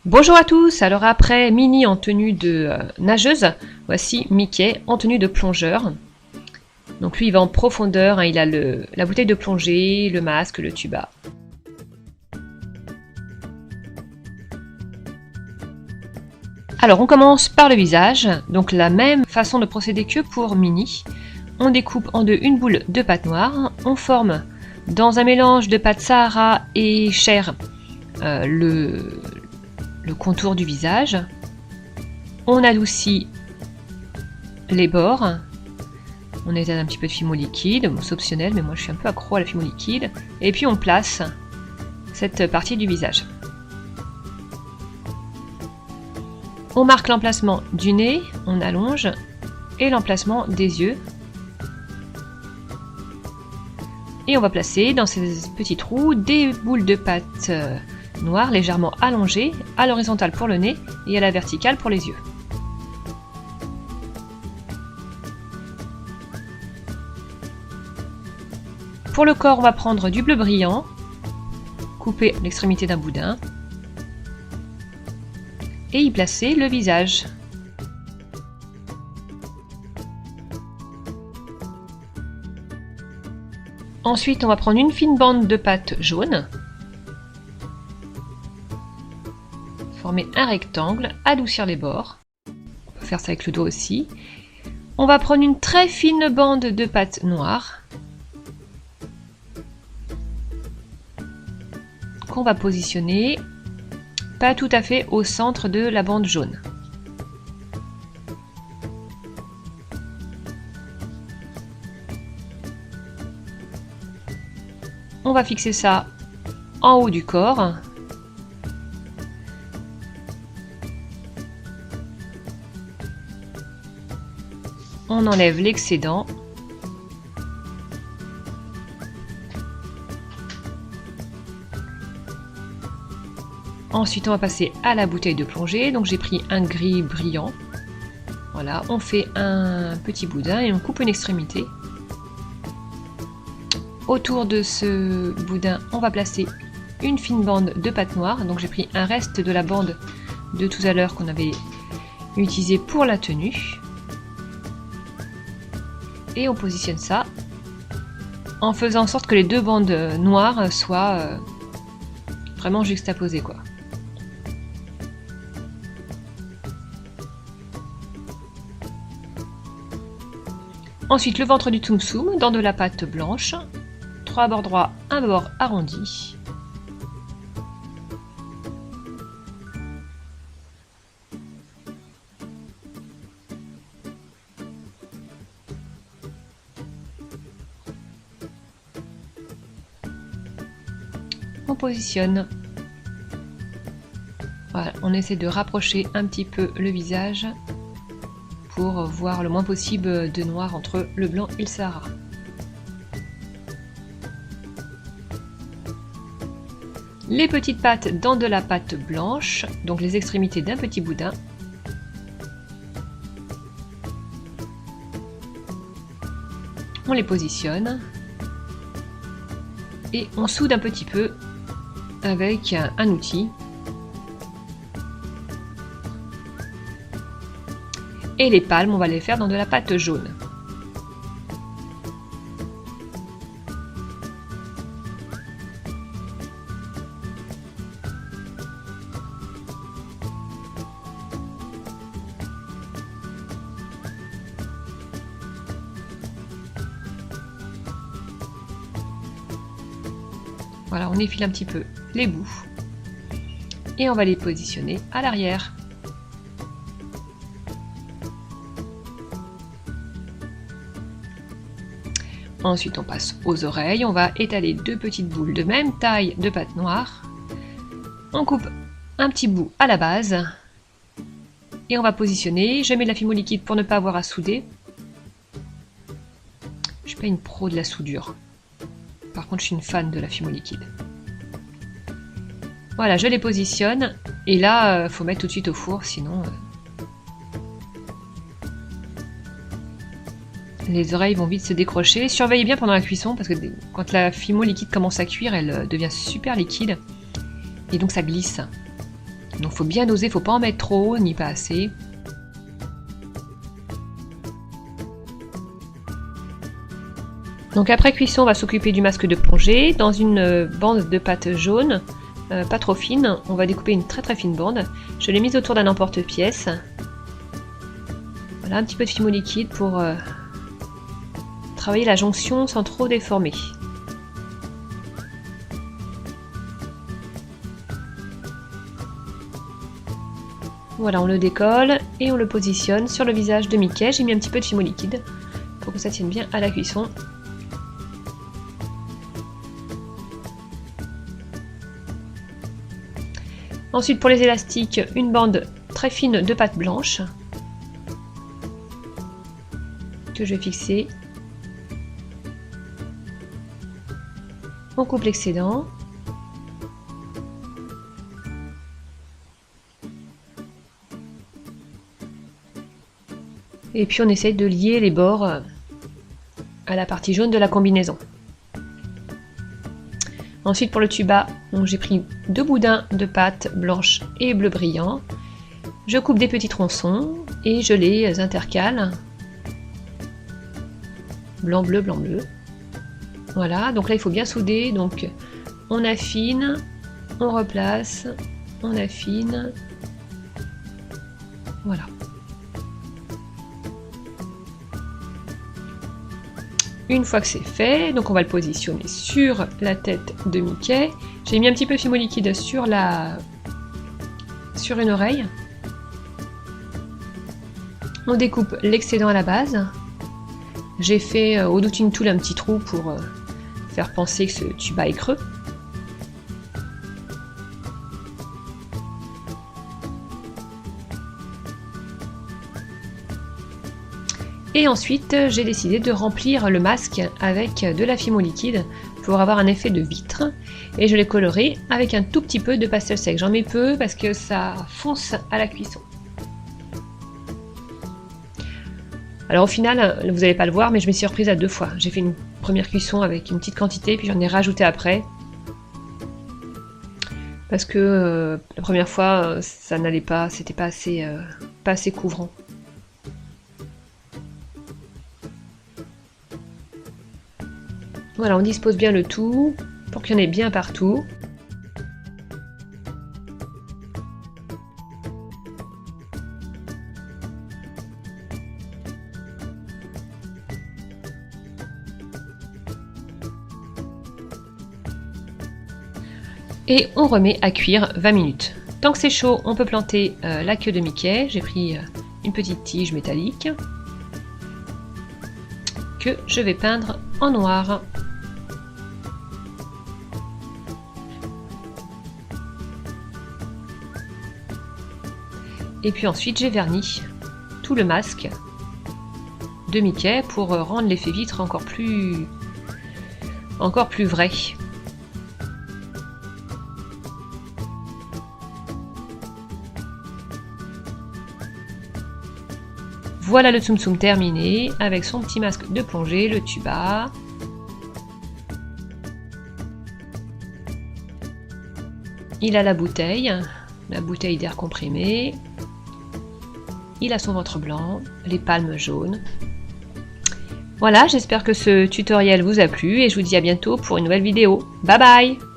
Bonjour à tous, alors après Minnie en tenue de nageuse, voici Mickey en tenue de plongeur. Donc lui il va en profondeur, hein, il a la bouteille de plongée, le masque, le tuba. Alors on commence par le visage, donc la même façon de procéder que pour Minnie. On découpe en deux une boule de pâte noire, on forme dans un mélange de pâte Sahara et chair le contour du visage. On adoucit les bords. On étale un petit peu de fimo liquide, bon, c'est optionnel, mais moi je suis un peu accro à la fimo liquide. Et puis on place cette partie du visage. On marque l'emplacement du nez, on allonge, et l'emplacement des yeux. Et on va placer dans ces petits trous des boules de pâte noire légèrement allongée, à l'horizontale pour le nez et à la verticale pour les yeux. Pour le corps, on va prendre du bleu brillant, couper l'extrémité d'un boudin et y placer le visage. Ensuite, on va prendre une fine bande de pâte jaune, former un rectangle, adoucir les bords. On peut faire ça avec le doigt aussi. On va prendre une très fine bande de pâte noire qu'on va positionner pas tout à fait au centre de la bande jaune. On va fixer ça en haut du corps. On enlève l'excédent. Ensuite, on va passer à la bouteille de plongée. Donc j'ai pris un gris brillant. Voilà, on fait un petit boudin et on coupe une extrémité. Autour de ce boudin, on va placer une fine bande de pâte noire. Donc j'ai pris un reste de la bande de tout à l'heure qu'on avait utilisé pour la tenue. Et on positionne ça en faisant en sorte que les deux bandes noires soient vraiment juxtaposées, quoi. Ensuite, le ventre du Tsum Tsum dans de la pâte blanche, 3 bords droits, un bord arrondi. On positionne. Voilà, on essaie de rapprocher un petit peu le visage pour voir le moins possible de noir entre le blanc et le Sahara. Les petites pattes dans de la pâte blanche, donc les extrémités d'un petit boudin. On les positionne et on soude un petit peu avec un outil. Et les palmes, on va les faire dans de la pâte jaune. Voilà, on effile un petit peu les bouts et on va les positionner à l'arrière. Ensuite, on passe aux oreilles. On va étaler deux petites boules de même taille de pâte noire. On coupe un petit bout à la base et on va positionner. Je mets de la fimo liquide pour ne pas avoir à souder. Je suis pas une pro de la soudure. Par contre, je suis une fan de la fimo liquide. Voilà, je les positionne. Et là, faut mettre tout de suite au four, sinon les oreilles vont vite se décrocher. Surveillez bien pendant la cuisson, parce que quand la fimo liquide commence à cuire, elle devient super liquide. Et donc ça glisse. Donc faut bien doser, faut pas en mettre trop, ni pas assez. Donc après cuisson, on va s'occuper du masque de plongée. Dans une bande de pâte jaune, pas trop fine, on va découper une très fine bande. Je l'ai mise autour d'un emporte-pièce. Voilà, un petit peu de fimo liquide pour travailler la jonction sans trop déformer. Voilà, on le décolle et on le positionne sur le visage de Mickey. J'ai mis un petit peu de fimo liquide pour que ça tienne bien à la cuisson. Ensuite, pour les élastiques, une bande très fine de pâte blanche que je vais fixer. On coupe l'excédent. Et puis on essaye de lier les bords à la partie jaune de la combinaison. Ensuite pour le tuba, j'ai pris 2 boudins de pâte blanche et bleu brillant. Je coupe des petits tronçons et je les intercale. Blanc bleu, blanc bleu. Voilà, donc là il faut bien souder, donc on affine, on replace, on affine. Voilà. Une fois que c'est fait, donc on va le positionner sur la tête de Mickey. J'ai mis un petit peu de fimo liquide sur une oreille. On découpe l'excédent à la base. J'ai fait au Dutting Tool un petit trou pour faire penser que ce tuba est creux. Et ensuite, j'ai décidé de remplir le masque avec de la fimo liquide pour avoir un effet de vitre. Et je l'ai coloré avec un tout petit peu de pastel sec. J'en mets peu parce que ça fonce à la cuisson. Alors au final, vous n'allez pas le voir, mais je m'y suis reprise à 2 fois. J'ai fait une première cuisson avec une petite quantité, puis j'en ai rajouté après. Parce que la première fois, ça n'allait pas, c'était pas assez couvrant. Voilà, on dispose bien le tout pour qu'il y en ait bien partout. Et on remet à cuire 20 minutes. Tant que c'est chaud, on peut planter la queue de Mickey. J'ai pris une petite tige métallique que je vais peindre en noir. Et puis ensuite j'ai verni tout le masque de Mickey pour rendre l'effet vitre encore plus vrai. Voilà le Tsum Tsum terminé avec son petit masque de plongée, le tuba. Il a la bouteille d'air comprimé. Il a son ventre blanc, les palmes jaunes. Voilà, j'espère que ce tutoriel vous a plu et je vous dis à bientôt pour une nouvelle vidéo. Bye bye!